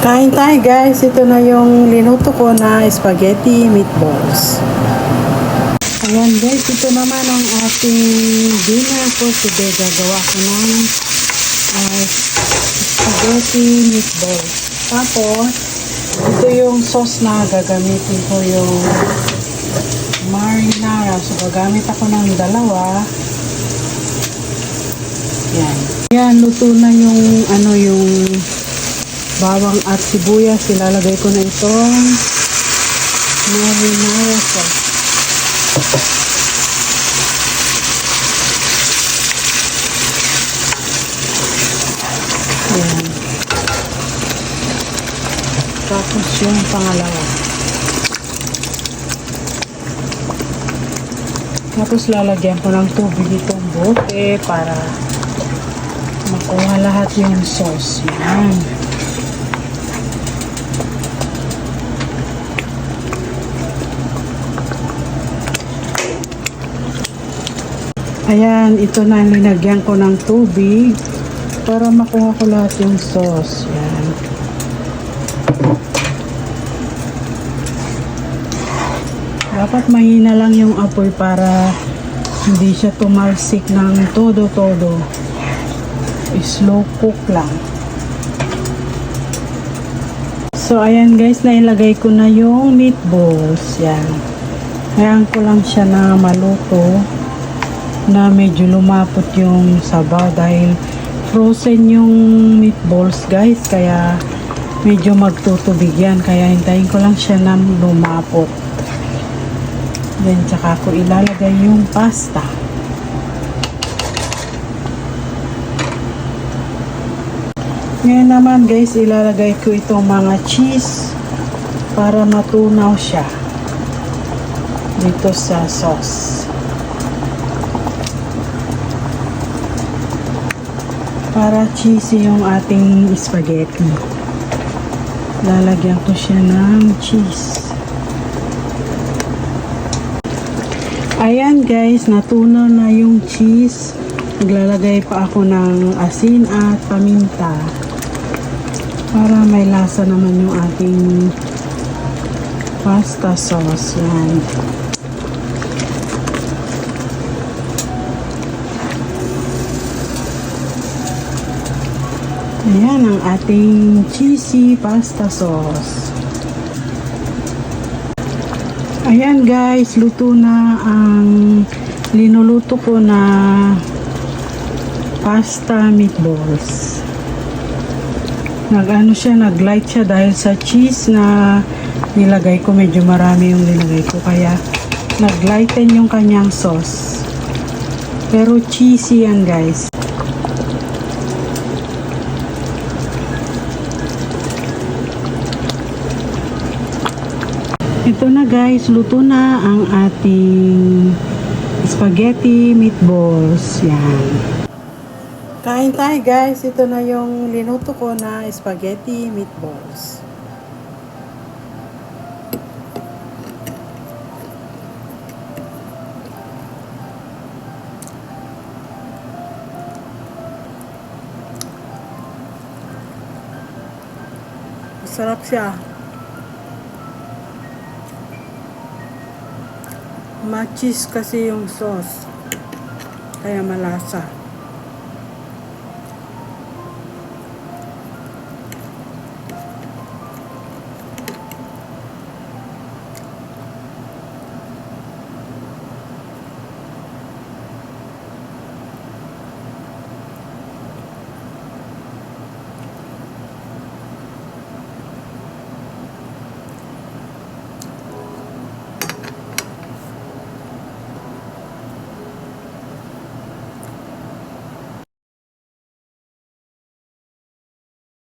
Kain tayo guys, ito na yung linuto ko na spaghetti meatballs. Ayan guys, ito naman ang ating dinner for today. Gagawa ko ng spaghetti meatballs. Tapos, ito yung sauce na gagamitin ko, yung marinara. So, gagamit ako ng dalawa. Yan. Yan, luto na yung yung bawang at sibuyas. Ilalagay ko na itong marinara sauce. Ayan. Tapos yung pangalawa. Tapos lalagyan ko ng tubig itong bote para makuha lahat yung sauce. Yan. Ayan, ito na linagyan ko ng tubig para makuha ko lahat yung sauce. Yan. Dapat mahina lang yung apoy para hindi siya tumalsik ng todo-todo. Slow cook lang. So, ayan guys, nailagay ko na yung meatballs. Yan. Hayaan ko lang siya na maluto, na medyo lumapot yung sabaw dahil frozen yung meatballs guys, kaya medyo magtutubig yan, kaya hintayin ko lang siya na lumapot. Then tsaka ko ilalagay yung pasta. Ngayon naman guys, ilalagay ko itong mga cheese para matunaw siya dito sa sauce. Para cheesy yung ating spaghetti. Lalagyan ko siya ng cheese. Ayan guys, natunaw na yung cheese. Maglalagay pa ako ng asin at paminta para may lasa naman yung ating pasta sauce. Yan. Ayan ang ating cheesy pasta sauce. Ayan guys, luto na ang linuluto ko na pasta meatballs. Nag-light siya dahil sa cheese na nilagay ko. Medyo marami yung nilagay ko, kaya nag-lighten yung kanyang sauce. Pero cheesy yan guys. Ito na guys, luto na ang ating spaghetti meatballs. Yan. Kain tayo guys, ito na yung linuto ko na spaghetti meatballs. Sarap siya. Ma-cheese kasi yung sauce, kaya malasa.